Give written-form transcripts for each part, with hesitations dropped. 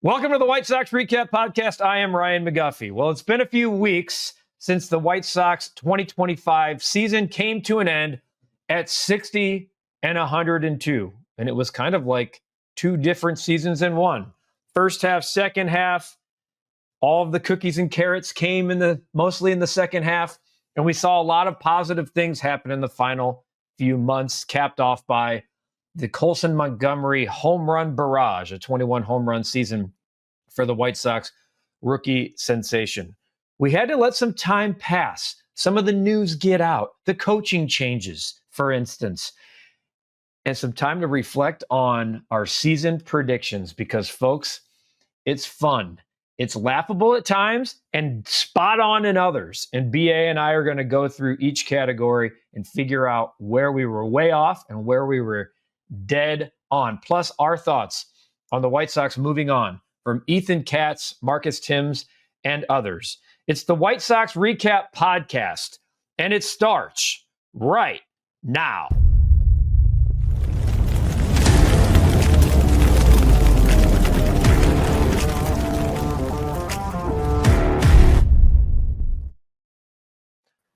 Welcome to the White Sox REKAP Podcast. I am Ryan McGuffey. Well, it's been a few weeks since the White Sox 2025 season came to an end at 60 and 102. And it was kind of like two different seasons in one. First half, second half, all of the cookies and carrots came mostly in the second half. And we saw a lot of positive things happen in the final few months, capped off by the Colson-Montgomery home run barrage, a 21 home run season for the White Sox rookie sensation. We had to let some time pass, some of the news get out, the coaching changes, for instance, and some time to reflect on our season predictions because, folks, it's fun. It's laughable at times and spot on in others. And BA and I are going to go through each category and figure out where we were way off and where we were dead on. Plus, our thoughts on the White Sox moving on from Ethan Katz, Marcus Thames, and others. It's the White Sox REKAP Podcast, and it starts right now.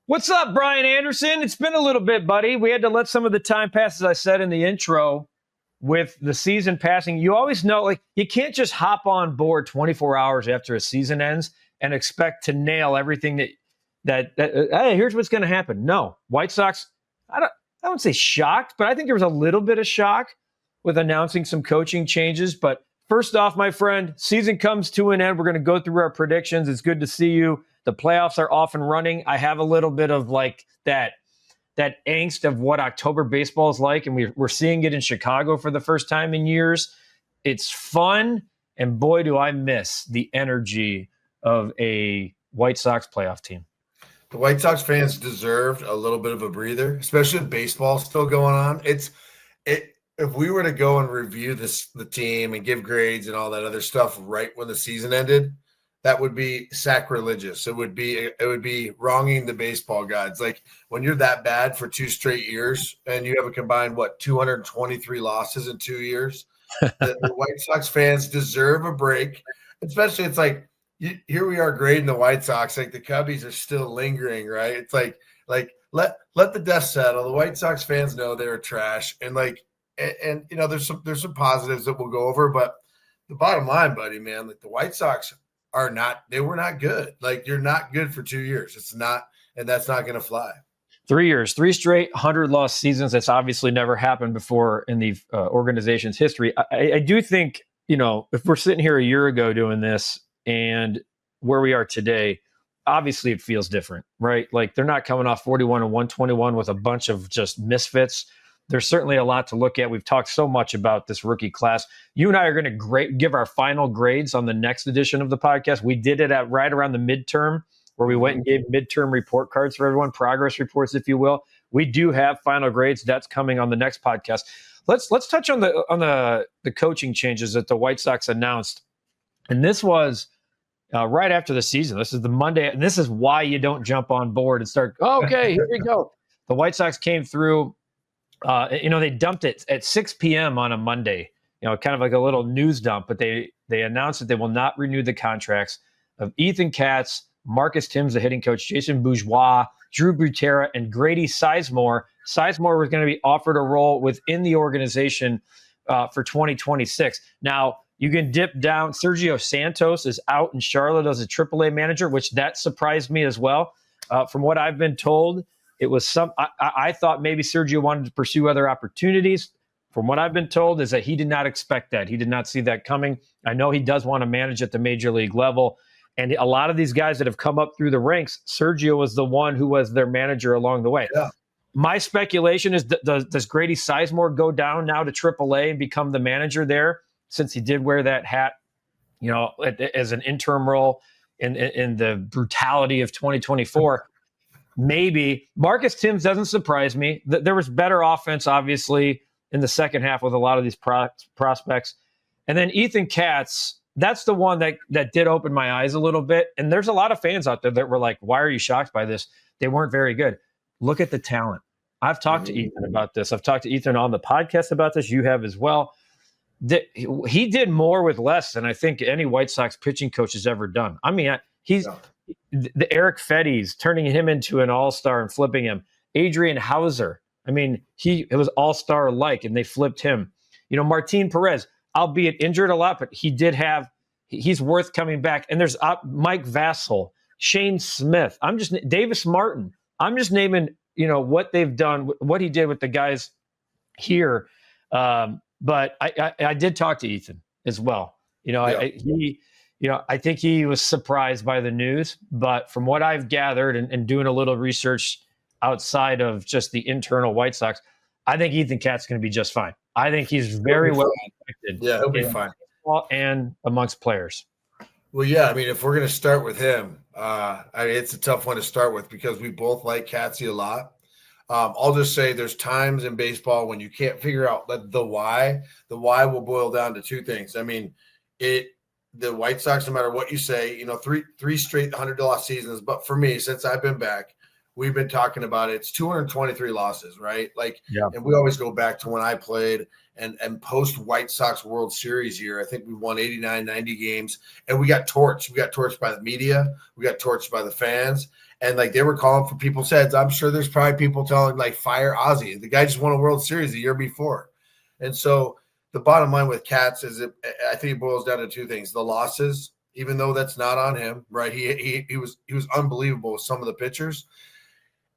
What's up, Brian Anderson? It's been a little bit, buddy. We had to let some of the time pass, as I said in the intro, with the season passing. You always know, like, you can't just hop on board 24 hours after a season ends and expect to nail everything that hey, here's what's going to happen. No, White Sox, I wouldn't say shocked, but I think there was a little bit of shock with announcing some coaching changes. But first off, my friend, season comes to an end. We're going to go through our predictions. It's good to see you. The playoffs are off and running. I have a little bit of like that angst of what October baseball is like, and we're seeing it in Chicago for the first time in years. It's fun, and boy, do I miss the energy of a White Sox playoff team. The White Sox fans deserved a little bit of a breather, especially with baseball still going on. If we were to go and review the team and give grades and all that other stuff right when the season ended, that would be sacrilegious. It would be wronging the baseball gods. Like when you're that bad for 2 straight years and you have a combined 223 losses in 2 years, the White Sox fans deserve a break. Especially, it's like here we are grading the White Sox, like the Cubbies are still lingering, right? It's like let the dust settle. The White Sox fans know they're trash, and you know there's some positives that we'll go over, but the bottom line, buddy, man, like the White Sox were not good. Like, you're not good for 2 years. It's not, and that's not going to fly. 3 years, 3 straight 100-loss seasons. That's obviously never happened before in the organization's history. I do think, you know, if we're sitting here a year ago doing this and where we are today, obviously it feels different, right? Like, they're not coming off 41 and 121 with a bunch of just misfits. There's certainly a lot to look at. We've talked so much about this rookie class. You and I are going to give our final grades on the next edition of the podcast. We did it at right around the midterm, where we went and gave midterm report cards for everyone, progress reports, if you will. We do have final grades. That's coming on the next podcast. Let's touch on the coaching changes that the White Sox announced. And this was right after the season. This is the Monday, and this is why you don't jump on board and start, okay, here we go. The White Sox came through. They dumped it at 6 p.m. on a Monday, kind of like a little news dump, but they announced that they will not renew the contracts of Ethan Katz, Marcus Thames, the hitting coach, Jason Bourgeois, Drew Butera, and Grady Sizemore. Sizemore was going to be offered a role within the organization for 2026. Now, you can dip down. Sergio Santos is out in Charlotte as a AAA manager, which that surprised me as well. From what I've been told, it was I thought maybe Sergio wanted to pursue other opportunities. From what I've been told is that he did not expect that. He did not see that coming. I know he does want to manage at the major league level. And a lot of these guys that have come up through the ranks, Sergio was the one who was their manager along the way. Yeah. My speculation is, does Grady Sizemore go down now to AAA and become the manager there, since he did wear that hat, as an interim role in the brutality of 2024? Maybe. Marcus Thames doesn't surprise me. There was better offense, obviously, in the second half with a lot of these prospects. And then Ethan Katz, that's the one that did open my eyes a little bit. And there's a lot of fans out there that were like, why are you shocked by this? They weren't very good. Look at the talent. I've talked to Ethan about this. I've talked to Ethan on the podcast about this. You have as well. he did more with less than I think any White Sox pitching coach has ever done. I mean, the Eric Fetty's turning him into an all-star and flipping him. Adrian Hauser. I mean, it was all-star like, and they flipped him. Martin Perez, albeit injured a lot, but he's worth coming back. And there's Mike Vassell, Shane Smith. Davis Martin. I'm just naming, what they've done, what he did with the guys here. But I did talk to Ethan as well. I think he was surprised by the news, but from what I've gathered and doing a little research outside of just the internal White Sox, I think Ethan Katz is going to be just fine. I think he's very well respected. Yeah, he'll be fine. And amongst players. Well, yeah, I mean, if we're going to start with him, it's a tough one to start with because we both like Katzy a lot. I'll just say there's times in baseball when you can't figure out the why. The why will boil down to two things. I mean, the White Sox, no matter what you say, three straight $100 seasons. But for me, since I've been back, we've been talking about it. It's 223 losses, right? And we always go back to when I played and post White Sox World Series year. I think we won 89, 90 games, and we got torched. We got torched by the media. We got torched by the fans. And they were calling for people's heads. I'm sure there's probably people telling fire Ozzy. The guy just won a World Series the year before. And so the bottom line with Katz is I think it boils down to two things. The losses, even though that's not on him, right? He was unbelievable with some of the pitchers.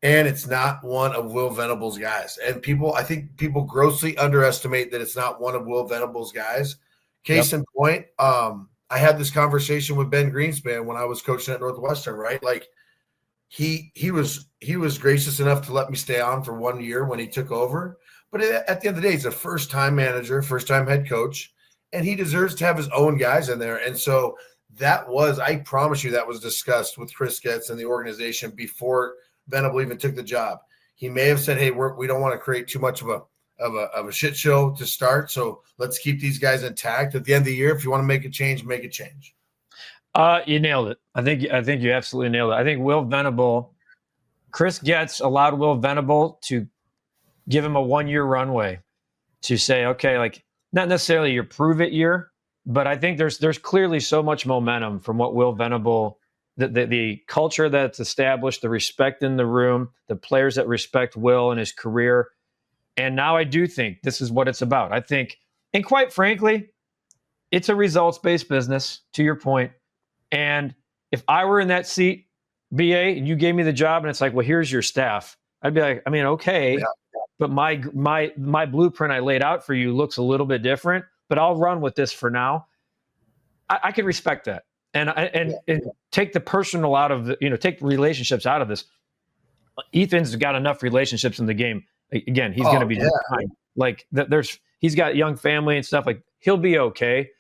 And it's not one of Will Venable's guys. And I think people grossly underestimate that it's not one of Will Venable's guys. Case in point, I had this conversation with Ben Greenspan when I was coaching at Northwestern, right? He was gracious enough to let me stay on for 1 year when he took over. But at the end of the day, he's a first-time manager, first-time head coach, and he deserves to have his own guys in there. And so I promise you, that was discussed with Chris Getz and the organization before Venable even took the job. He may have said, "Hey, we don't want to create too much of a shit show to start, so let's keep these guys intact. At the end of the year, if you want to make a change, make a change." You nailed it. I think you absolutely nailed it. I think Will Venable, Chris Getz allowed Will Venable to give him a 1 year runway to say, okay, not necessarily your prove it year, but I think there's clearly so much momentum from what Will Venable, the culture that's established, the respect in the room, the players that respect Will and his career. And now I do think this is what it's about. I think, and quite frankly, it's a results-based business, to your point. And if I were in that seat, BA, and you gave me the job and it's well, here's your staff, I'd be like, I mean, okay, but my blueprint I laid out for you looks a little bit different, but I'll run with this for now. I can respect that. And take the personal out of take relationships out of this. Ethan's got enough relationships in the game. Again, he's going to be just fine. He's got young family and stuff. He'll be okay.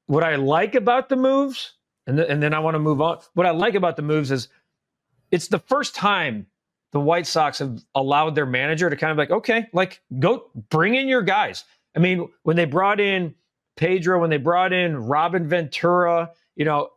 What I like about the moves, and then I want to move on. What I like about the moves is it's the first time the White Sox have allowed their manager to kind of go bring in your guys. I mean, when they brought in Pedro, when they brought in Robin Ventura,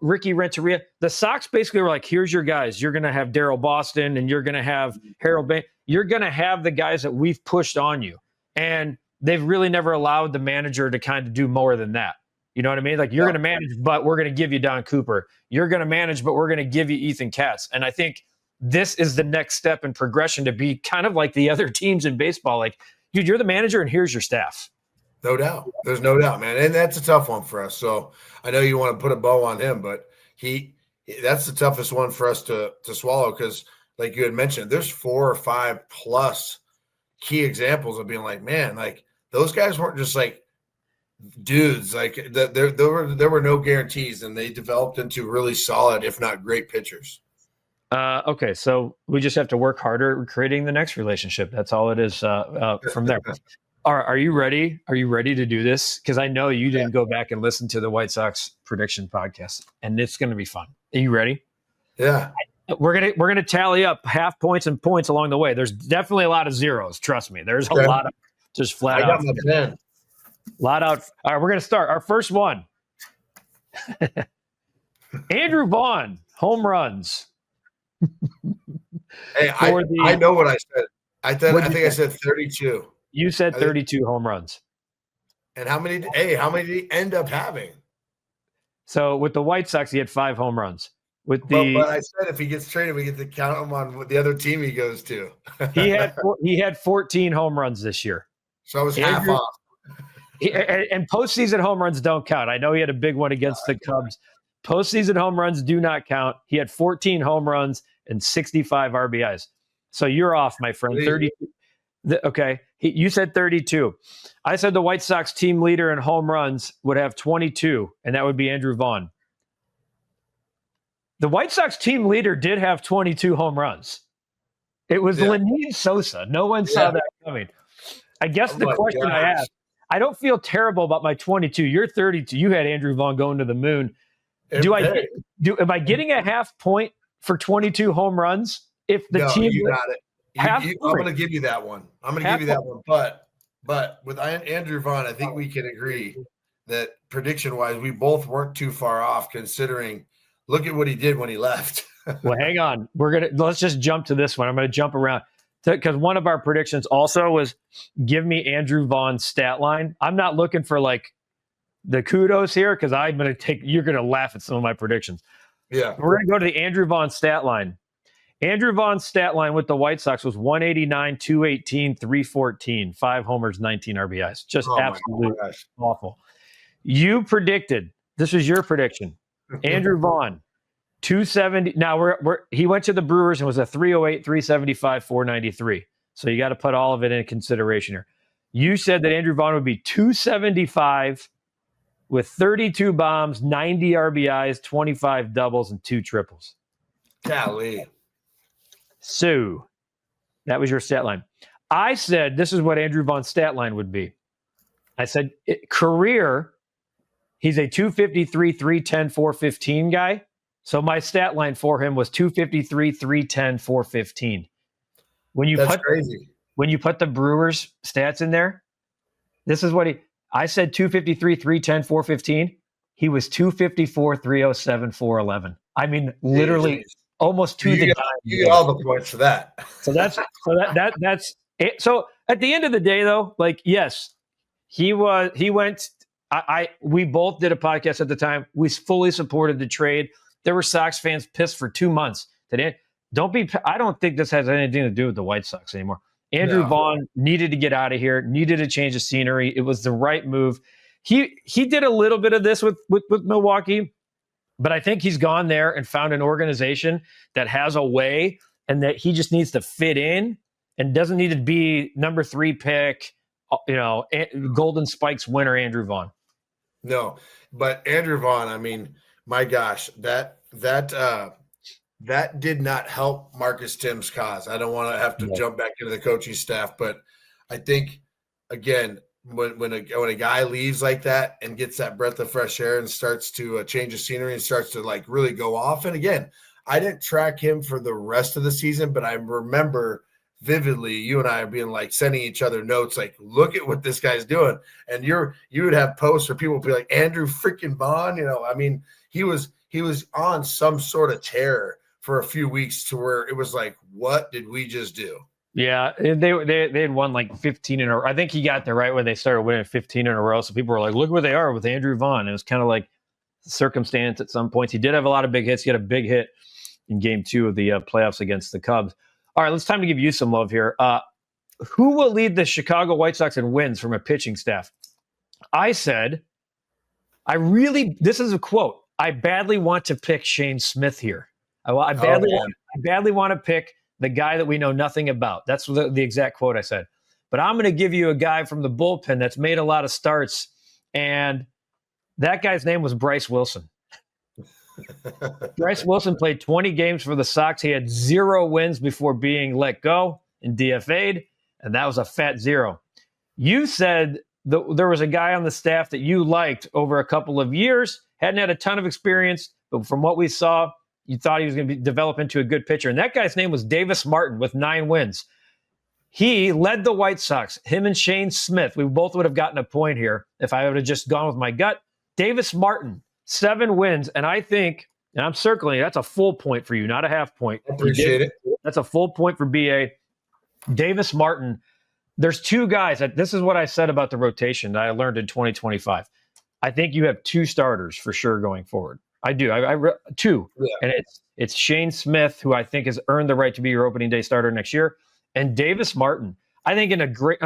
Ricky Renteria, the Sox basically were here's your guys. You're going to have Daryl Boston and you're going to have Harold Bain. You're going to have the guys that we've pushed on you. And they've really never allowed the manager to kind of do more than that. You know what I mean? You're going to manage, but we're going to give you Don Cooper. You're going to manage, but we're going to give you Ethan Katz. And I think this is the next step in progression to be kind of like the other teams in baseball. Dude, you're the manager and here's your staff. No doubt. There's no doubt, man. And that's a tough one for us. So I know you want to put a bow on him, but that's the toughest one for us to swallow because, like you had mentioned, there's 4 or 5 plus key examples of being man, those guys weren't just dudes. There were no guarantees, and they developed into really solid, if not great pitchers. Okay, so we just have to work harder at creating the next relationship. That's all it is from there. Are you ready? Are you ready to do this? Because I know you didn't go back and listen to the White Sox prediction podcast, and it's going to be fun. Are you ready? Yeah. We're gonna tally up half points and points along the way. There's definitely a lot of zeros. Trust me. There's a lot of just flat out. I got my pen. Lot out. All right, we're gonna start our first one. Andrew Vaughn, home runs. Hey, I know what I said. I think I said 32. You said 32 home runs. And how many did he end up having? So with the White Sox, he had 5 home runs. But I said if he gets traded, we get to count him on what the other team he goes to. he had 14 home runs this year. So I was half off. And postseason home runs don't count. I know he had a big one against the Cubs. Postseason home runs do not count. He had 14 home runs and 65 RBIs. So you're off, my friend. 30. Okay. You said 32. I said the White Sox team leader in home runs would have 22, and that would be Andrew Vaughn. The White Sox team leader did have 22 home runs. It was Lenyn Sosa. No one saw that coming. I guess the question I asked, I don't feel terrible about my 22. You're 32. You had Andrew Vaughn going to the moon. Am I getting a half point for 22 home runs if the team? You got it. I'm going to give you that one. But with Andrew Vaughn, I think we can agree that prediction-wise, we both weren't too far off. Considering, look at what he did when he left. Well, hang on. Let's just jump to this one. I'm going to jump around because one of our predictions also was give me Andrew Vaughn's stat line. I'm not looking for like the kudos here because you're going to laugh at some of my predictions. Yeah, we're going to go to the Andrew Vaughn stat line. Andrew Vaughn's stat line with the White Sox was 189, 218, 314, 5 homers, 19 RBIs. Just absolutely awful. You predicted, this was your prediction, Andrew Vaughn, 270. Now he went to the Brewers and was a 308, 375, 493. So you got to put all of it in consideration here. You said that Andrew Vaughn would be 275 with 32 bombs, 90 RBIs, 25 doubles, and 2 triples. Golly. So that was your stat line. I said this is what Andrew Vaughn's stat line would be. I said career, he's a 253, 310, 415 guy. So my stat line for him was 253, 310, 415. That's crazy. When you put the Brewers stats in there, this is what I said 253, 310, 415. He was 254, 307, 411. I mean, literally almost to the guy. You get all the points for that. So that's it. So at the end of the day, though, like, yes, he went. We both did a podcast at the time. We fully supported the trade. There were Sox fans pissed for 2 months. I don't think this has anything to do with the White Sox anymore. Andrew Vaughn needed to get out of here, needed to change the scenery. It was the right move. He did a little bit of this with Milwaukee, but I think he's gone there and found an organization that has a way and that he just needs to fit in and doesn't need to be number 3 pick, Golden Spikes winner Andrew Vaughn. No, but Andrew Vaughn, I mean, my gosh, that did not help Marcus Thames' cause. I don't want to have to jump back into the coaching staff, but I think, again, when a guy leaves like that and gets that breath of fresh air and starts to change the scenery and starts to like really go off. And again, I didn't track him for the rest of the season, but I remember vividly you and I being like sending each other notes like, look at what this guy's doing. And you would have posts where people would be like, Andrew freaking Vaughn, I mean, he was on some sort of tear for a few weeks to where it was like, what did we just do? Yeah, they had won like 15 in a row. I think he got there right when they started winning 15 in a row. So people were like, look where they are with Andrew Vaughn. It was kind of like circumstance at some points. He did have a lot of big hits. He had a big hit in game 2 of the playoffs against the Cubs. All right, it's time to give you some love here. Who will lead the Chicago White Sox in wins from a pitching staff? I said, this is a quote, I badly want to pick Shane Smith here. I badly want to pick the guy that we know nothing about. That's the exact quote I said. But I'm going to give you a guy from the bullpen that's made a lot of starts, and that guy's name was Bryce Wilson. Bryce Wilson played 20 games for the Sox. He had 0 wins before being let go and DFA'd, and that was a fat 0. You said there was a guy on the staff that you liked over a couple of years, hadn't had a ton of experience, but from what we saw, you thought he was going to develop into a good pitcher. And that guy's name was Davis Martin with 9 wins. He led the White Sox, him and Shane Smith. We both would have gotten a point here if I would have just gone with my gut. Davis Martin, 7 wins. And I think, and I'm circling, that's a full point for you, not a half point. I appreciate it. That's a full point for BA. Davis Martin, there's two guys. This is what I said about the rotation that I learned in 2025. I think you have two starters for sure going forward. I do. Two, and it's Shane Smith, who I think has earned the right to be your opening day starter next year, and Davis Martin. I think on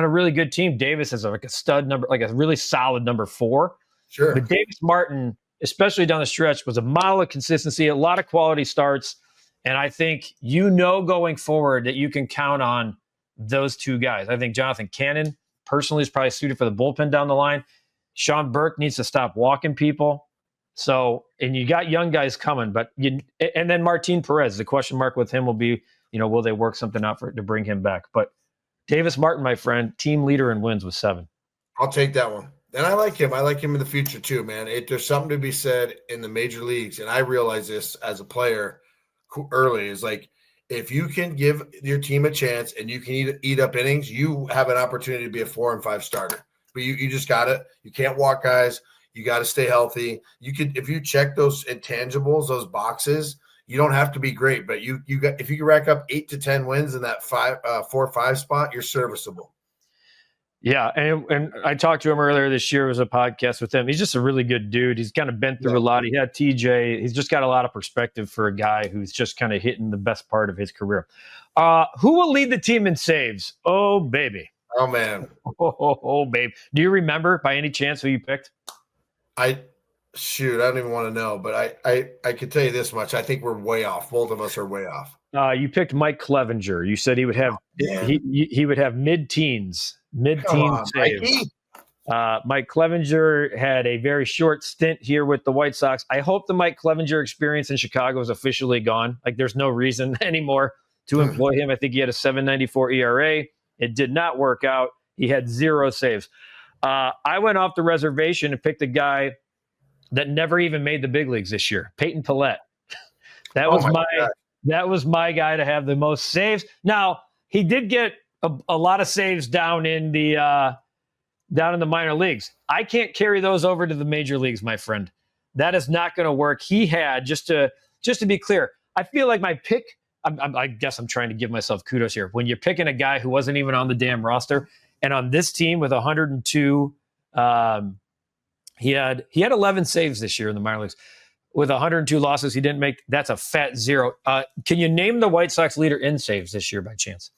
a really good team, Davis is like a stud number, like a really solid number 4. Sure. But Davis Martin, especially down the stretch, was a model of consistency, a lot of quality starts, and I think going forward that you can count on those two guys. I think Jonathan Cannon personally is probably suited for the bullpen down the line. Sean Burke needs to stop walking people. So, and you got young guys coming, and then Martin Perez, the question mark with him will be, will they work something out to bring him back? But Davis Martin, my friend, team leader in wins with 7. I'll take that one. And I like him. I like him in the future too, man. There's something to be said in the major leagues. And I realize this as a player early is like, if you can give your team a chance and you can eat up innings, you have an opportunity to be a 4 and 5 starter. But you just got it. You can't walk guys. You got to stay healthy. You could, if you check those intangibles, those boxes, you don't have to be great. But if you can rack up 8 to 10 wins in that 4-5 spot, you're serviceable. Yeah, and I talked to him earlier this year. It was a podcast with him. He's just a really good dude. He's kind of been through a lot. He had TJ. He's just got a lot of perspective for a guy who's just kind of hitting the best part of his career. Who will lead the team in saves? Oh, baby. Oh, man. Oh, babe. Do you remember by any chance who you picked? I don't even want to know, but I could tell you this much. I think we're way off. Both of us are way off. You picked Mike Clevenger. You said he would have he would have mid-teens saves. Mike Clevenger had a very short stint here with the White Sox. I hope the Mike Clevenger experience in Chicago is officially gone. Like, there's no reason anymore to employ him. I think he had a 7.94 ERA. It did not work out. He had 0 saves. I went off the reservation and picked a guy that never even made the big leagues this year, Peyton Pillette. That was my guy to have the most saves. Now, he did get a lot of saves down in the minor leagues. I can't carry those over to the major leagues, my friend. That is not going to work. He had, just to be clear, I feel like my pick, I guess I'm trying to give myself kudos here. When you're picking a guy who wasn't even on the damn roster, and on this team with 102, he had 11 saves this year in the minor leagues. With 102 losses, he didn't make. That's a fat 0. Can you name the White Sox leader in saves this year by chance?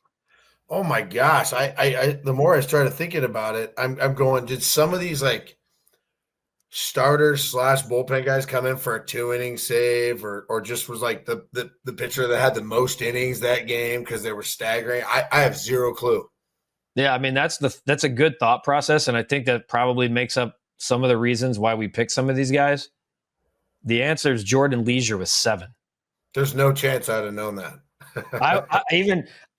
Oh my gosh! I the more I started thinking about it, I'm going. Did some of these like starters / bullpen guys come in for a 2-inning save, or just was like the pitcher that had the most innings that game because they were staggering? I have 0 clue. Yeah, I mean that's a good thought process, and I think that probably makes up some of the reasons why we pick some of these guys. The answer is Jordan Leisure with 7. There's no chance I'd have known that.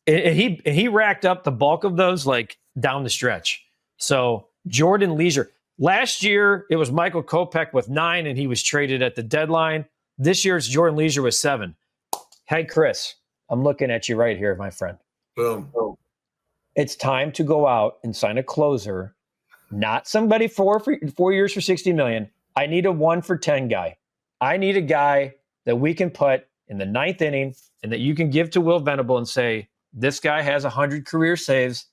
He racked up the bulk of those like down the stretch. So Jordan Leisure. Last year it was Michael Kopech with 9, and he was traded at the deadline. This year it's Jordan Leisure with 7. Hey Chris, I'm looking at you right here, my friend. Boom. It's time to go out and sign a closer, not somebody 4 years for $60 million. I need a 1 for 10 guy. I need a guy that we can put in the 9th inning and that you can give to Will Venable and say, this guy has 100 career saves.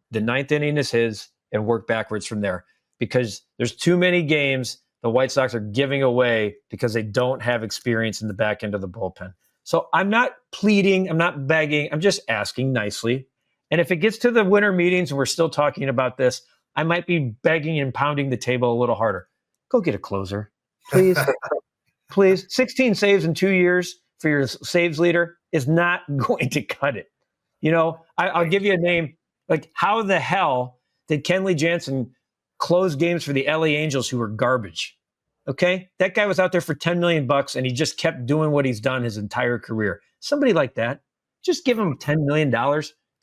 The 9th inning is his, and work backwards from there. Because there's too many games the White Sox are giving away because they don't have experience in the back end of the bullpen. So I'm not pleading. I'm not begging. I'm just asking nicely. And if it gets to the winter meetings and we're still talking about this, I might be begging and pounding the table a little harder. Go get a closer, please. Please. 16 saves in 2 years for your saves leader is not going to cut it. I'll give you a name. Like, how the hell did Kenley Jansen close games for the LA Angels who were garbage? Okay? That guy was out there for $10 million and he just kept doing what he's done his entire career. Somebody like that, just give him $10 million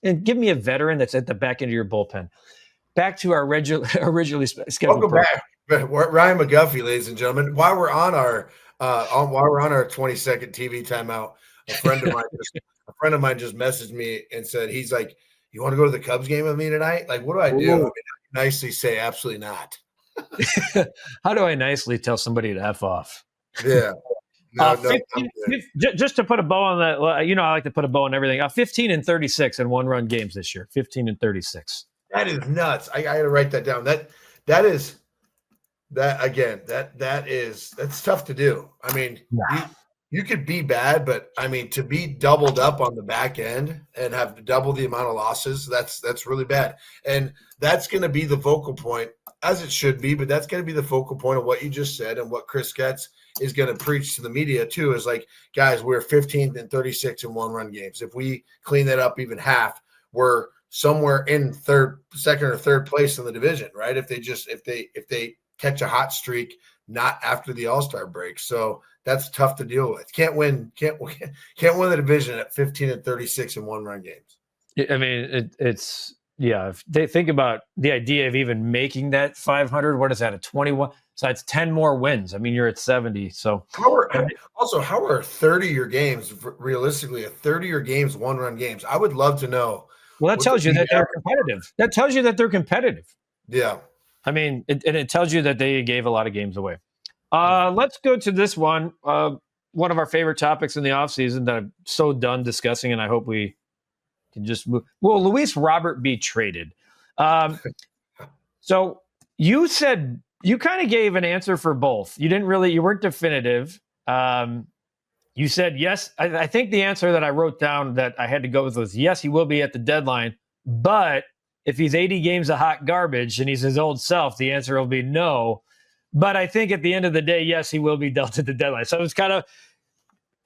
and give me a veteran that's at the back end of your bullpen. Back to our originally scheduled. Welcome back. Ryan McGuffey, ladies and gentlemen. While we're on our 20-second TV timeout, a friend of mine just messaged me and said, he's like, "You want to go to the Cubs game with me tonight?" Like, what do I do? I mean, I nicely say, absolutely not. How do I nicely tell somebody to F off? Yeah. Just to put a bow on that, I like to put a bow on everything. 15 and 36 in 1-run games this year. 15 and 36. That is nuts. I got to write that down. That is that again. That's tough to do. I mean, you could be bad, but I mean, to be doubled up on the back end and have double the amount of losses, that's really bad. And that's going to be the focal point, as it should be. But that's going to be the focal point of what you just said and what Chris Katz is going to preach to the media too. Is like, guys, we're 15th and 36 in one-run games. If we clean that up even half, we're somewhere in second or third place in the division, right? If they catch a hot streak, not after the All-Star break. So that's tough to deal with. Can't win the division at 15 and 36 in one-run games. I mean, it's if they think about the idea of even making that 500, what is that, a 21? So it's 10 more wins. I mean, you're at 70. So how are 30-year games, realistically, a 30-year games, one-run games? I would love to know. Well, that tells you that they're competitive. That tells you that they're competitive. Yeah. I mean, it tells you that they gave a lot of games away. Let's go to this one. One of our favorite topics in the offseason that I'm so done discussing, and I hope we can just move. Will Luis Robert be traded? So you said you kind of gave an answer for both. You weren't definitive. You said yes. I think the answer that I wrote down that I had to go with was yes, he will be at the deadline. But if he's 80 games of hot garbage and he's his old self, the answer will be no. But I think at the end of the day, yes, he will be dealt at the deadline. So it's kind of,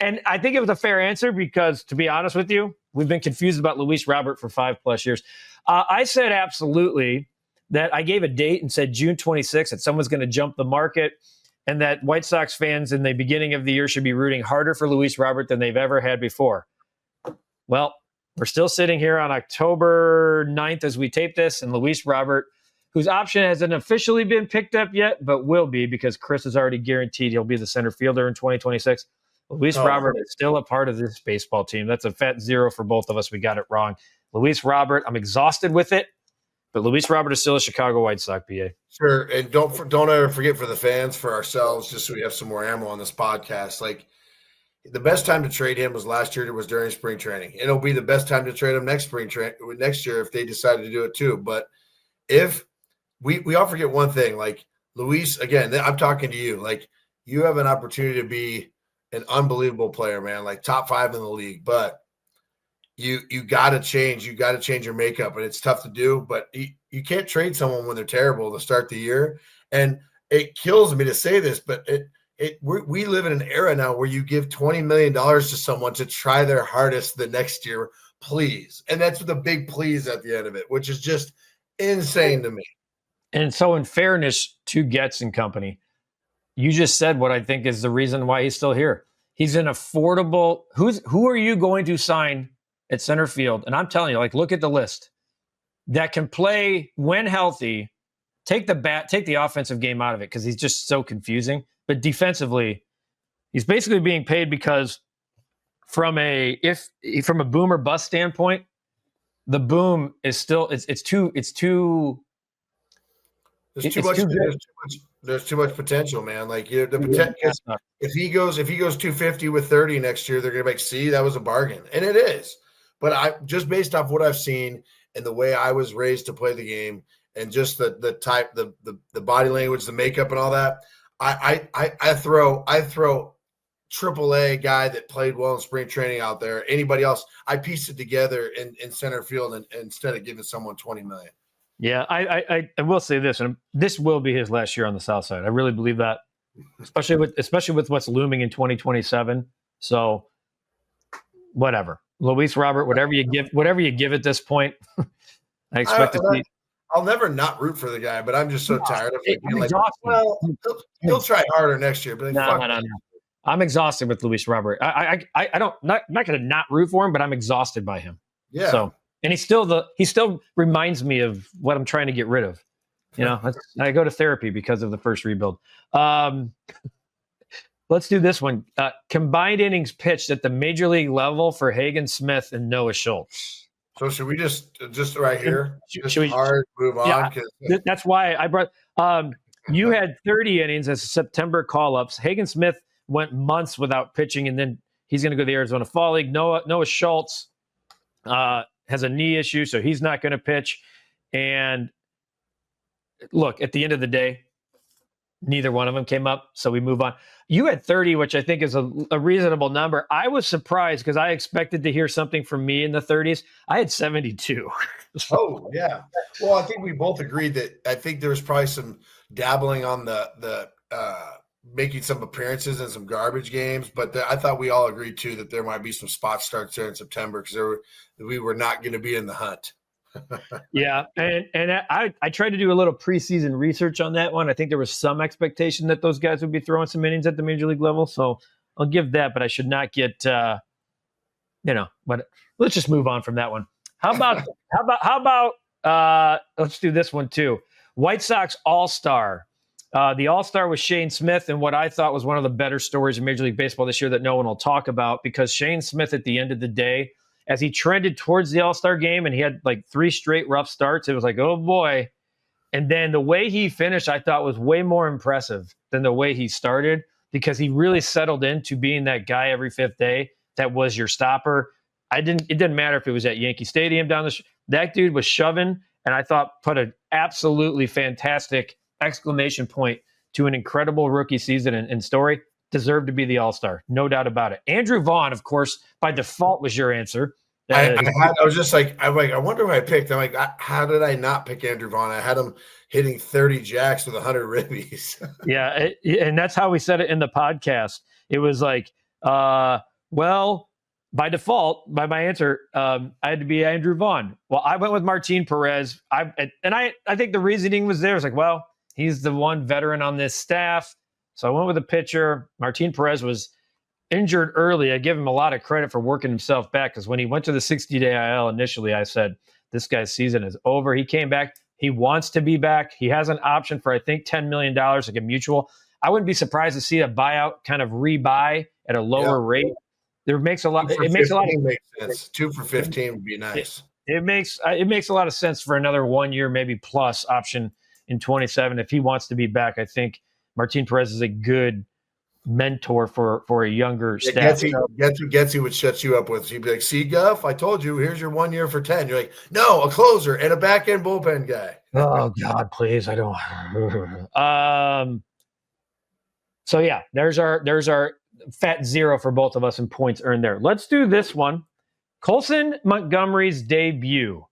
and I think it was a fair answer because, to be honest with you, we've been confused about Luis Robert for 5+ years. I said absolutely that I gave a date and said June 26th that someone's going to jump the market and that White Sox fans in the beginning of the year should be rooting harder for Luis Robert than they've ever had before. Well, we're still sitting here on October 9th as we tape this, and Luis Robert, whose option hasn't officially been picked up yet, but will be because Chris has already guaranteed he'll be the center fielder in 2026. Luis Robert is still a part of this baseball team. That's a fat zero for both of us. We got it wrong. Luis Robert, I'm exhausted with it, but Luis Robert is still a Chicago White Sox, BA. Sure, and don't ever forget, for the fans, for ourselves, just so we have some more ammo on this podcast, like, the best time to trade him was last year. It was during spring training. It'll be the best time to trade him next year if they decided to do it too. But if we all forget one thing, like Luis, again, I'm talking to you, like, you have an opportunity to be an unbelievable player, man, like top 5 in the league, but you got to change. You got to change your makeup, and it's tough to do, but you can't trade someone when they're terrible to start the year. And it kills me to say this, but we live in an era now where you give $20 million to someone to try their hardest the next year, please. And that's the big please at the end of it, which is just insane to me. And so, in fairness to Getz and company, you just said what I think is the reason why he's still here. He's an affordable. Who are you going to sign at center field? And I'm telling you, like, look at the list that can play when healthy. Take the offensive game out of it because he's just so confusing. But defensively, he's basically being paid because from a boom or bust standpoint, the boom is still it's too There's too much potential, man. Like, the potential. If he goes 250 with 30 next year, they're gonna make, see, that was a bargain, and it is. But I just, based off what I've seen and the way I was raised to play the game, and just the type, the body language, the makeup, and all that. I throw AAA guy that played well in spring training out there. Anybody else, I pieced it together in center field and instead of giving someone $20 million. Yeah, I will say this, and this will be his last year on the South Side. I really believe that, especially with what's looming in 2027. So, whatever, Luis Robert, whatever you give at this point, I expect to see. I'll never not root for the guy, but I'm just so tired of it. Like, well, he'll try harder next year. But no. I'm exhausted with Luis Robert. I'm not going to not root for him, but I'm exhausted by him. Yeah. So, and he still reminds me of what I'm trying to get rid of. You know, I go to therapy because of the first rebuild. Let's do this one. Combined innings pitched at the major league level for Hagen Smith and Noah Schultz. So should we just right here, move on? Yeah, that's why I brought. You had 30 innings as September call-ups. Hagen Smith went months without pitching, and then he's going to go to the Arizona Fall League. Noah Schultz has a knee issue, so he's not going to pitch. And look, at the end of the day, neither one of them came up, so we move on. You had 30, which I think is a reasonable number. I was surprised because I expected to hear something from me in the 30s. I had 72. Oh, yeah. Well, I think we both agreed that I think there was probably some dabbling on the making some appearances in some garbage games, but I thought we all agreed, too, that there might be some spot starts there in September because we were not going to be in the hunt. Yeah, and I tried to do a little preseason research on that one. I think there was some expectation that those guys would be throwing some innings at the major league level, so I'll give that. But I should not get, but let's just move on from that one. How about let's do this one too. White Sox All-Star. The All-Star was Shane Smith, and what I thought was one of the better stories in Major League Baseball this year that no one will talk about, because Shane Smith, at the end of the day, as he trended towards the All-Star game and he had like 3 straight rough starts, it was like, oh boy. And then the way he finished, I thought, was way more impressive than the way he started, because he really settled into being that guy every 5th day that was your stopper. It didn't matter if it was at Yankee Stadium that dude was shoving, and I thought put an absolutely fantastic exclamation point to an incredible rookie season and story. Deserved to be the All-Star, no doubt about it. Andrew Vaughn, of course, by default was your answer. I was just like, I wonder who I picked. I'm like, how did I not pick Andrew Vaughn? I had him hitting 30 jacks with 100 ribbies. Yeah, and that's how we said it in the podcast. It was like, well, by default, by my answer, I had to be Andrew Vaughn. Well, I went with Martin Perez. I think the reasoning was there. It's like, well, he's the one veteran on this staff. So I went with a pitcher. Martin Perez was injured early. I give him a lot of credit for working himself back, because when he went to the 60-day IL initially, I said, this guy's season is over. He came back. He wants to be back. He has an option for, I think, $10 million, like a mutual. I wouldn't be surprised to see a buyout kind of rebuy at a lower rate. It makes a lot of sense. 2 for 15 would be nice. It makes a lot of sense for another 1 year, maybe plus option in 27. If he wants to be back, I think Martin Perez is a good mentor for a younger staff. Getsy would shut you up with. He'd be like, see, Guff, I told you, here's your 1 year for 10. You're like, no, a closer and a back end bullpen guy. Oh God, please. I don't. So yeah, there's our fat 0 for both of us and points earned there. Let's do this one. Colson Montgomery's debut.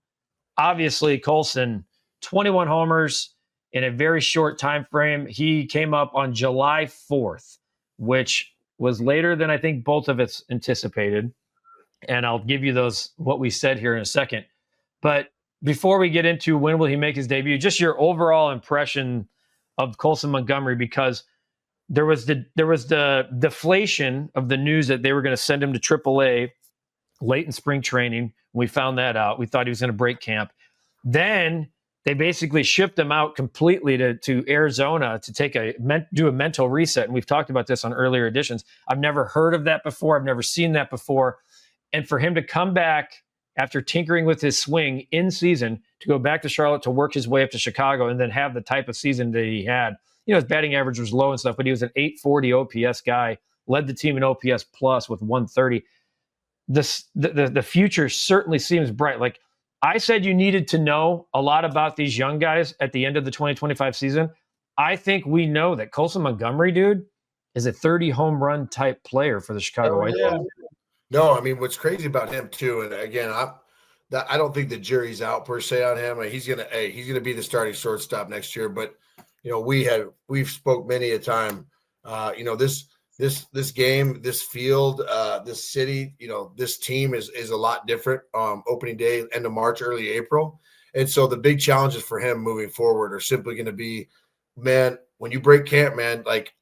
Obviously, Colson, 21 homers in a very short time frame. He came up on July 4th, which was later than I think both of us anticipated. And I'll give you what we said here in a second. But before we get into when will he make his debut, just your overall impression of Colson Montgomery, because there was the deflation of the news that they were going to send him to AAA late in spring training. We found that out. We thought he was going to break camp. Then they basically shipped him out completely to Arizona to do a mental reset. And we've talked about this on earlier editions. I've never heard of that before. I've never seen that before. And for him to come back after tinkering with his swing in season, to go back to Charlotte, to work his way up to Chicago, and then have the type of season that he had. His batting average was low and stuff, but he was an 840 OPS guy, led the team in OPS plus with 130. The future certainly seems bright. Like I said, you needed to know a lot about these young guys at the end of the 2025 season. I think we know that Colson Montgomery, dude, is a 30 home run type player for the Chicago White Sox. No, I mean, what's crazy about him too, and again, I don't think the jury's out per se on him. He's gonna be the starting shortstop next year. But we've spoke many a time. This game, this field, this city, this team is a lot different. Opening day, end of March, early April. And so the big challenges for him moving forward are simply going to be, man, when you break camp, man, like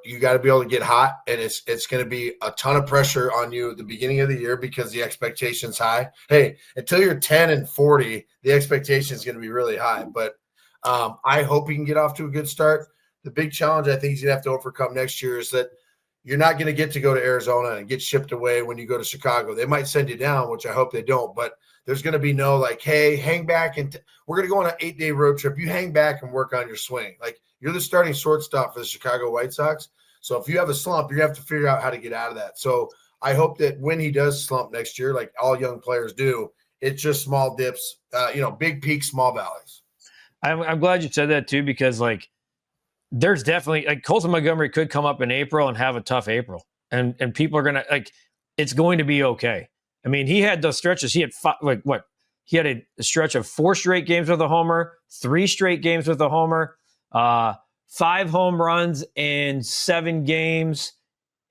you got to be able to get hot, and it's going to be a ton of pressure on you at the beginning of the year because the expectation's high. Hey, until you're 10 and 40, the expectation is going to be really high. But I hope he can get off to a good start. The big challenge I think he's going to have to overcome next year is that you're not going to get to go to Arizona and get shipped away when you go to Chicago. They might send you down, which I hope they don't, but there's going to be no like, hey, hang back, and we're going to go on an 8-day road trip. You hang back and work on your swing. Like, you're the starting shortstop for the Chicago White Sox. So if you have a slump, you have to figure out how to get out of that. So I hope that when he does slump next year, like all young players do, It's just small dips, big peaks, small valleys. I'm glad you said that too, because like there's definitely like Colton Montgomery could come up in April and have a tough April, and people are gonna like it's going to be okay. I mean, he had those stretches. He had He had a stretch of 4 straight games with a homer, 3 straight games with a homer, 5 home runs in 7 games.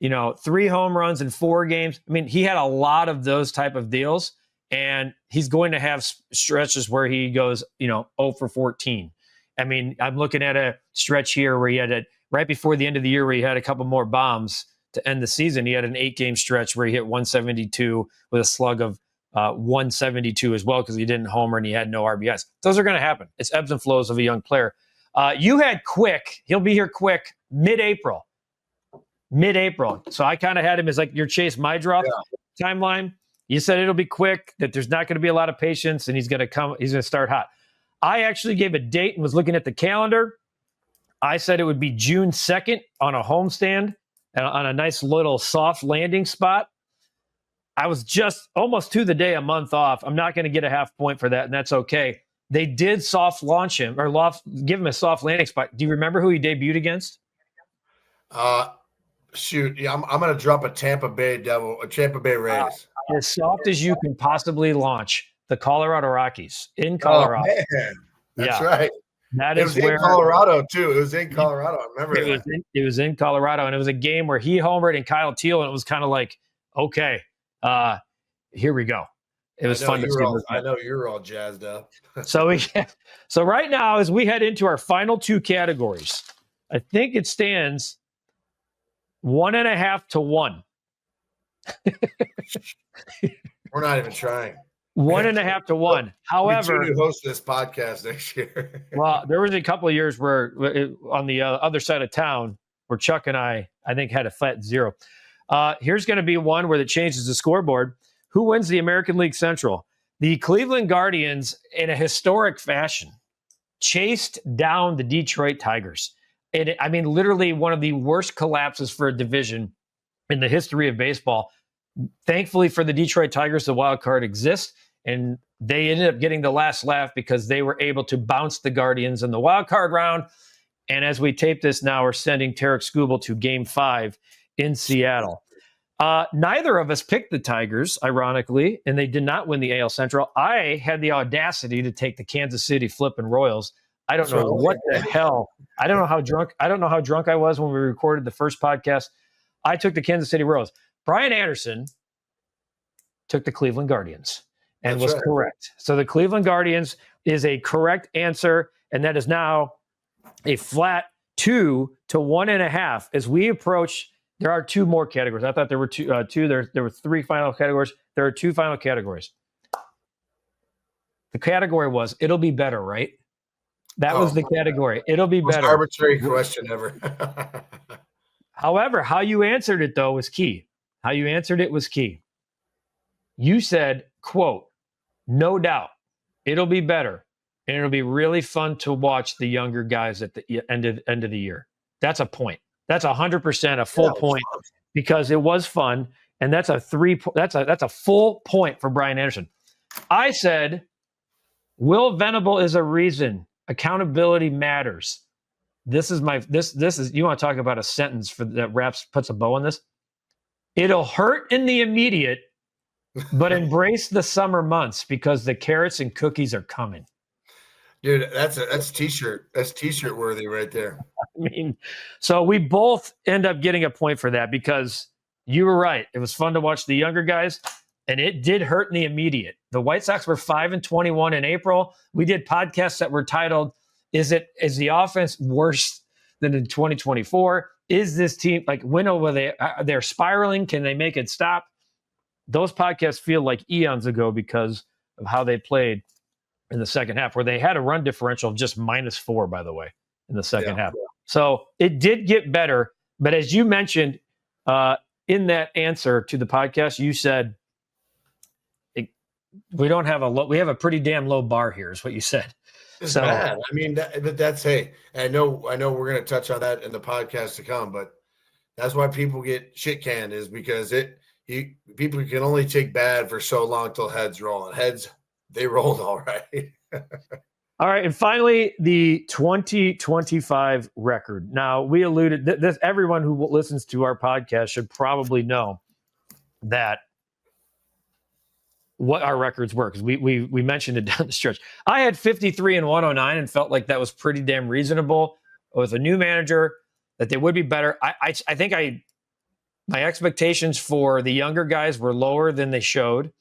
3 home runs in 4 games. I mean, he had a lot of those type of deals, and he's going to have stretches where he goes, 0 for 14. I mean, I'm looking at a stretch here where he had right before the end of the year where he had a couple more bombs to end the season. He had an 8-game stretch where he hit 172 with a slug of 172 as well because he didn't homer and he had no RBIs. Those are going to happen. It's ebbs and flows of a young player. You had Quick. He'll be here quick mid-April. So I kind of had him as like your Chase Mydroth timeline. You said it'll be quick, that there's not going to be a lot of patience, and he's going to start hot. I actually gave a date and was looking at the calendar. I said it would be June 2nd on a homestand and on a nice little soft landing spot. I was just almost to the day a month off. I'm not going to get a half point for that, and that's okay. They did soft launch him or give him a soft landing spot. Do you remember who he debuted against? Shoot, yeah, I'm going to drop a Tampa Bay Rays. As soft as you can possibly launch the Colorado Rockies in Colorado. Oh, man. That's right. That is where in Colorado too. It was in Colorado. I remember it was in Colorado, and it was a game where he homered and Kyle Teal, and it was kind of like, okay, here we go. It was fun to see. I know you're all jazzed up. So right now, as we head into our final 2 categories, I think it stands 1.5 to 1. We're not even trying. 1.5 to 1. However, we host this podcast next year. Well, there was a couple of years where on the other side of town, where Chuck and I think, had a flat 0. Here's going to be one where it changes the scoreboard. Who wins the American League Central? The Cleveland Guardians, in a historic fashion, chased down the Detroit Tigers. And literally one of the worst collapses for a division in the history of baseball. Thankfully for the Detroit Tigers, the wild card exists, and they ended up getting the last laugh because they were able to bounce the Guardians in the wild card round. And as we tape this now, we're sending Tarek Skubal to Game 5 in Seattle. Neither of us picked the Tigers, ironically, and they did not win the AL Central. I had the audacity to take the Kansas City flipping Royals. I don't know what the hell. I don't know how drunk I was when we recorded the first podcast. I took the Kansas City Royals. Brian Anderson took the Cleveland Guardians and was correct. So the Cleveland Guardians is a correct answer, and that is now a flat 2 to 1.5 as we approach. There are 2 more categories. I thought there were two. There were 3 final categories. There are 2 final categories. The category was, it'll be better, right? That was the category. It'll be better. Most arbitrary question ever. However, how you answered it, though, was key. You said, quote, no doubt, it'll be better, and it'll be really fun to watch the younger guys at the end of the year. That's a point. That's 100% a full point because it was fun, and that's a full point for Brian Anderson. I said, Will Venable is a reason. Accountability matters. This is you want to talk about a sentence that puts a bow on this? It'll hurt in the immediate, but embrace the summer months because the carrots and cookies are coming. Dude, that's t-shirt. That's t-shirt worthy right there. So we both end up getting a point for that because you were right. It was fun to watch the younger guys, and it did hurt in the immediate. The White Sox were 5-21 in April. We did podcasts that were titled, Is the offense worse than in 2024? Is this team when will they're spiraling? Can they make it stop? Those podcasts feel like eons ago because of how they played in the second half, where they had a run differential of just -4, by the way, in the second half. So it did get better. But as you mentioned in that answer to the podcast, you said we don't have we have a pretty damn low bar here, is what you said. It's bad. That's hey. I know we're going to touch on that in the podcast to come, but that's why people get shit canned is because people can only take bad for so long till heads roll, and heads They rolled all right. All right, and finally, the 2025 record. Now, we alluded this. Everyone who listens to our podcast should probably know that what our records were, because we mentioned it down the stretch. I had 53 and 109 and felt like that was pretty damn reasonable. With a new manager, that they would be better. I think my expectations for the younger guys were lower than they showed,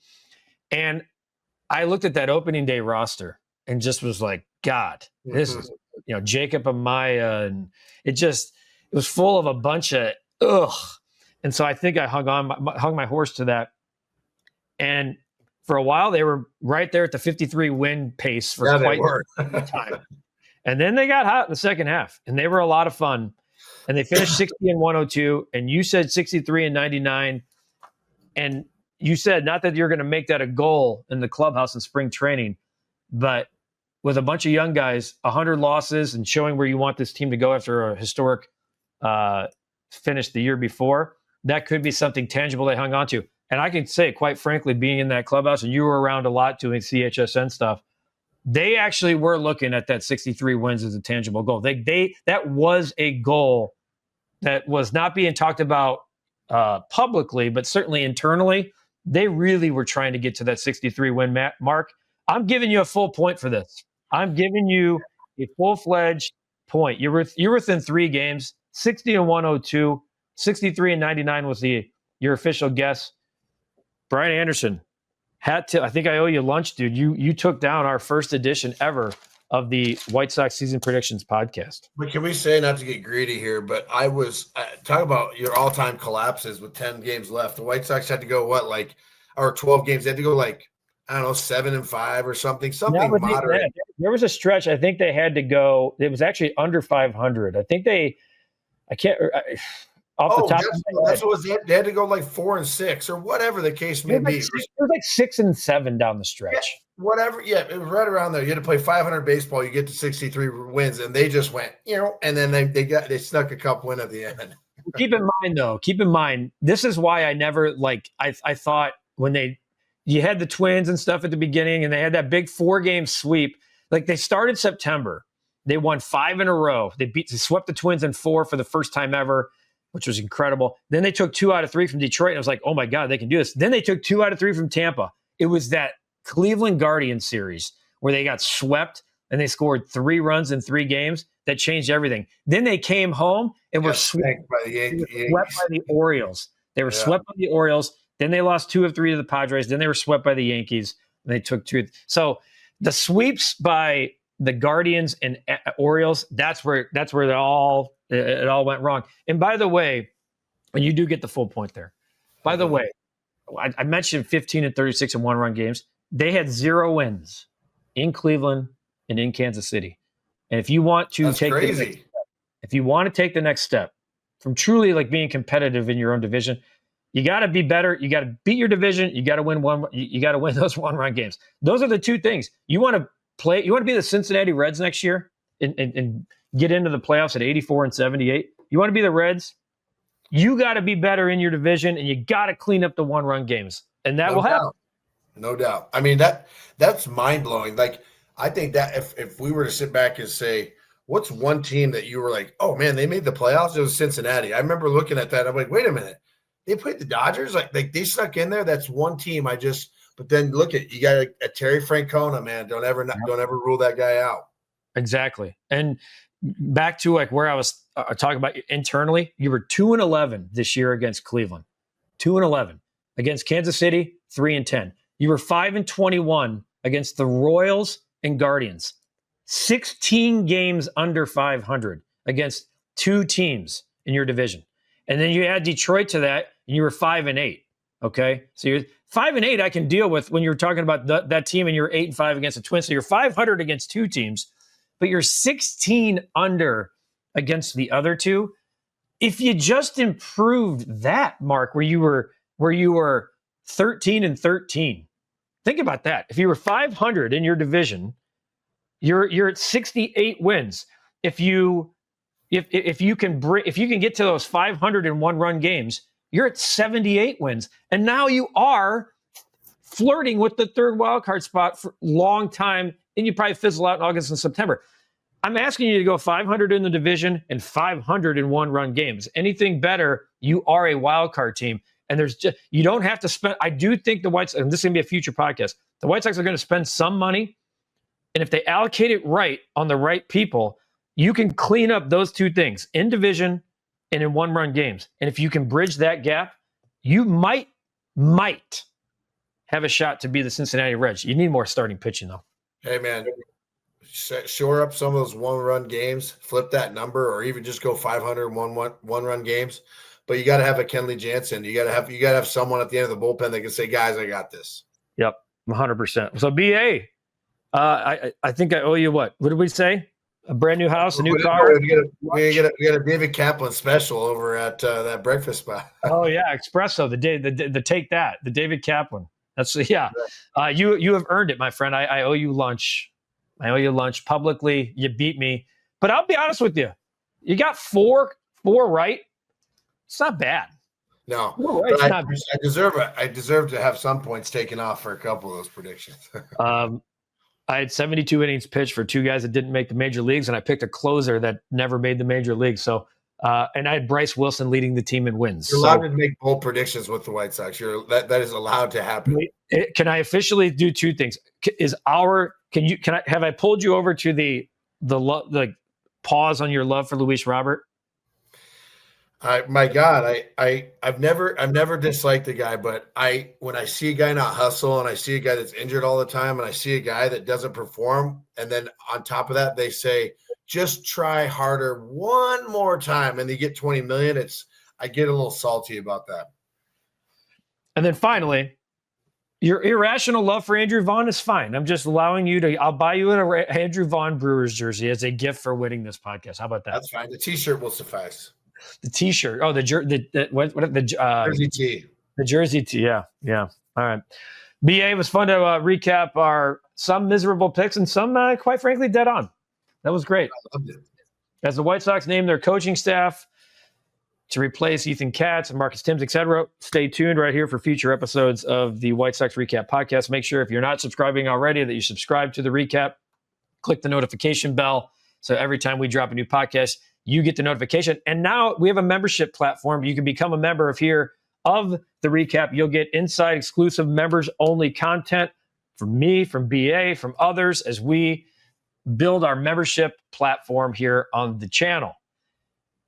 and I looked at that opening day roster and just was like, God, this is, Jacob Amaya, and it was full of a bunch of ugh. And so I think I hung my horse to that. And for a while, they were right there at the 53 win pace for quite some time. And then they got hot in the second half, and they were a lot of fun. And they finished 60 and 102. And you said 63 and 99. And you said not that you're going to make that a goal in the clubhouse in spring training, but with a bunch of young guys, 100 losses, and showing where you want this team to go after a historic finish the year before, that could be something tangible they hung on to. And I can say, quite frankly, being in that clubhouse, and you were around a lot doing CHSN stuff, they actually were looking at that 63 wins as a tangible goal. That was a goal that was not being talked about publicly, but certainly internally. They really were trying to get to that 63 win mark. I'm giving you a full point for this. I'm giving you a full-fledged point. You're within 3 games, 60 and 102, 63 and 99 was your official guess. Brian Anderson, I think I owe you lunch, dude. You took down our first edition ever of the White Sox season predictions podcast. But can we say, not to get greedy here, but I was talking about your all-time collapses with 10 games left. The White Sox had to go or 12 games. They had to go 7-5 or something moderate. There was a stretch. I think they had to go. It was actually under 500. I think off the top of my head. That's what was it. They had to go 4 and 6 or whatever the case may be. It was 6 and 7 down the stretch. Yeah, whatever. Yeah, it was right around there. You had to play 500 baseball. You get to 63 wins, and they just went, and then they snuck a cup win at the end. Keep in mind, this is why I never I thought when you had the Twins and stuff at the beginning, and they had that big 4-game sweep. They started September. They won 5 in a row. They swept the Twins in 4 for the first time ever, which was incredible. Then they took 2 out of 3 from Detroit, and I was like, oh my God, they can do this. Then they took 2 out of 3 from Tampa. It was that Cleveland Guardians series where they got swept and they scored 3 runs in 3 games. That changed everything. Then they came home and were swept by the Orioles. They were swept by the Orioles. Then they lost 2 of 3 to the Padres. Then they were swept by the Yankees. And they took 2. So the sweeps by the Guardians and Orioles, that's where it all went wrong. And by the way, and you do get the full point there. By the way, I mentioned 15 and 36 in 1-run games. They had 0 wins in Cleveland and in Kansas City. And if you want to take the next step from truly like being competitive in your own division, you got to be better. You got to beat your division. You got to win You got to win those one-run games. Those are the two things. You want to play. You want to be the Cincinnati Reds next year and get into the playoffs at 84 and 78. You want to be the Reds. You got to be better in your division, and you got to clean up the one-run games, and that will happen. No doubt. I mean, that's mind-blowing. Like, I think that if we were to sit back and say, what's one team that you were like, oh, man, they made the playoffs? It was Cincinnati. I remember looking at that. I'm like, wait a minute. They played the Dodgers? Like they snuck in there? That's one team. But then look at, you got a Terry Francona, man. Don't ever rule that guy out. Exactly. And back to like where I was talking about internally, you were 2-11 this year against Cleveland, 2-11 against Kansas City, 3-10. You were 5-21 against the Royals and Guardians, 16 games under 500 against 2 teams in your division. And then you add Detroit to that, and you were 5-8. Okay. So you're 5-8. I can deal with when you're talking about that team and you're 8-5 against the Twins. So you're 500 against 2 teams, but you're 16 under against the other 2. If you just improved that, Mark, where you were 13-13, think about that. If you were 500 in your division, you're at 68 wins. If you can get to those 501 run games, you're at 78 wins. And now you are flirting with the third wild card spot for a long time, and you probably fizzle out in August and September. I'm asking you to go 500 in the division and 500 in one-run games. Anything better, you are a wild card team. And you don't have to spend. I do think the White Sox, and this is going to be a future podcast, the White Sox are going to spend some money. And if they allocate it right on the right people, you can clean up those two things in division and in one-run games. And if you can bridge that gap, you might have a shot to be the Cincinnati Reds. You need more starting pitching, though. Hey, man, shore up some of those one-run games, flip that number, or even just go 500 one-run games. But you got to have a Kenley Jansen. You got to have someone at the end of the bullpen that can say, "Guys, I got this." Yep, 100%. So BA, I think I owe you what? What did we say? A brand new house, a new car. We got a David Kaplan special over at that breakfast spot. Oh yeah, espresso. The take that. The David Kaplan. That's yeah. You have earned it, my friend. I owe you lunch. I owe you lunch publicly. You beat me, but I'll be honest with you. You got four right. It's not bad. No, right. I deserve to have some points taken off for a couple of those predictions. I had 72 innings pitched for two guys that didn't make the major leagues, and I picked a closer that never made the major leagues. So, and I had Bryce Wilson leading the team in wins. You're allowed to make bold predictions with the White Sox. That is allowed to happen. Can I officially do two things? Have I pulled you over to the pause on your love for Luis Robert? My God, I've never disliked the guy, but when I see a guy not hustle and I see a guy that's injured all the time and I see a guy that doesn't perform, and then on top of that they say just try harder one more time and they get 20 million, I get a little salty about that. And then finally, your irrational love for Andrew Vaughn is fine. I'm just allowing you to. I'll buy you an Andrew Vaughn Brewers jersey as a gift for winning this podcast. How about that? That's fine. The T-shirt will suffice. The T-shirt. Oh, the jersey tee. The jersey tee. Yeah. All right. BA, was fun to recap some miserable picks and some, quite frankly, dead on. That was great. I loved it. As the White Sox name their coaching staff to replace Ethan Katz and Marcus Thames, etc., stay tuned right here for future episodes of the White Sox Recap Podcast. Make sure if you're not subscribing already that you subscribe to the recap. Click the notification bell so every time we drop a new podcast, you get the notification. And now we have a membership platform. You can become a member of the recap. You'll get inside exclusive members only content from me, from BA, from others as we build our membership platform here on the channel.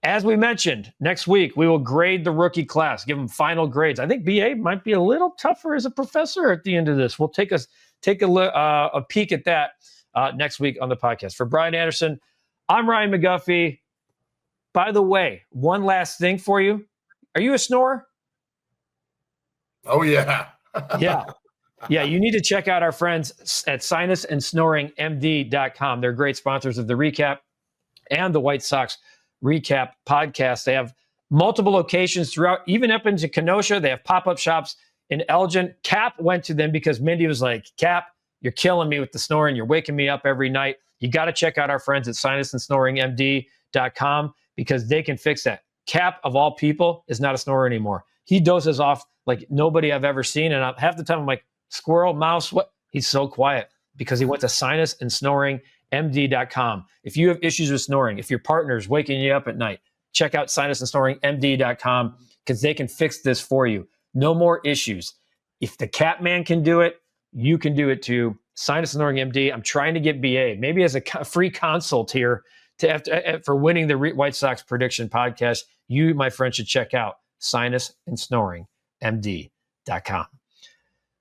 As we mentioned, next week we will grade the rookie class, give them final grades. I think BA might be a little tougher as a professor at the end of this. We'll take a peek at that next week on the podcast. For Brian Anderson, I'm Ryan McGuffey. By the way, one last thing for you. Are you a snorer? Oh, yeah. Yeah, you need to check out our friends at sinusandsnoringmd.com. They're great sponsors of the recap and the White Sox Recap Podcast. They have multiple locations throughout, even up into Kenosha. They have pop-up shops in Elgin. Cap went to them because Mindy was like, Cap, you're killing me with the snoring. You're waking me up every night. You got to check out our friends at sinusandsnoringmd.com because they can fix that. Cap, of all people, is not a snorer anymore. He dozes off like nobody I've ever seen. And half the time I'm like, squirrel, mouse, what? He's so quiet because he went to sinusandsnoringmd.com. If you have issues with snoring, if your partner's waking you up at night, check out sinusandsnoringmd.com because they can fix this for you. No more issues. If the Cat Man can do it, you can do it too. Sinus and Snoring MD. I'm trying to get BA, maybe as a free consult here for winning the White Sox prediction podcast. You, my friend, should check out sinusandsnoringmd.com.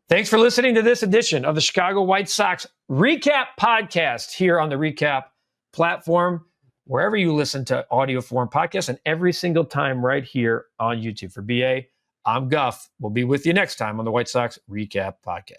Thanks for listening to this edition of the Chicago White Sox Recap Podcast here on the Recap platform, wherever you listen to audio form podcasts, and every single time right here on YouTube. For BA, I'm Guff. We'll be with you next time on the White Sox Recap Podcast.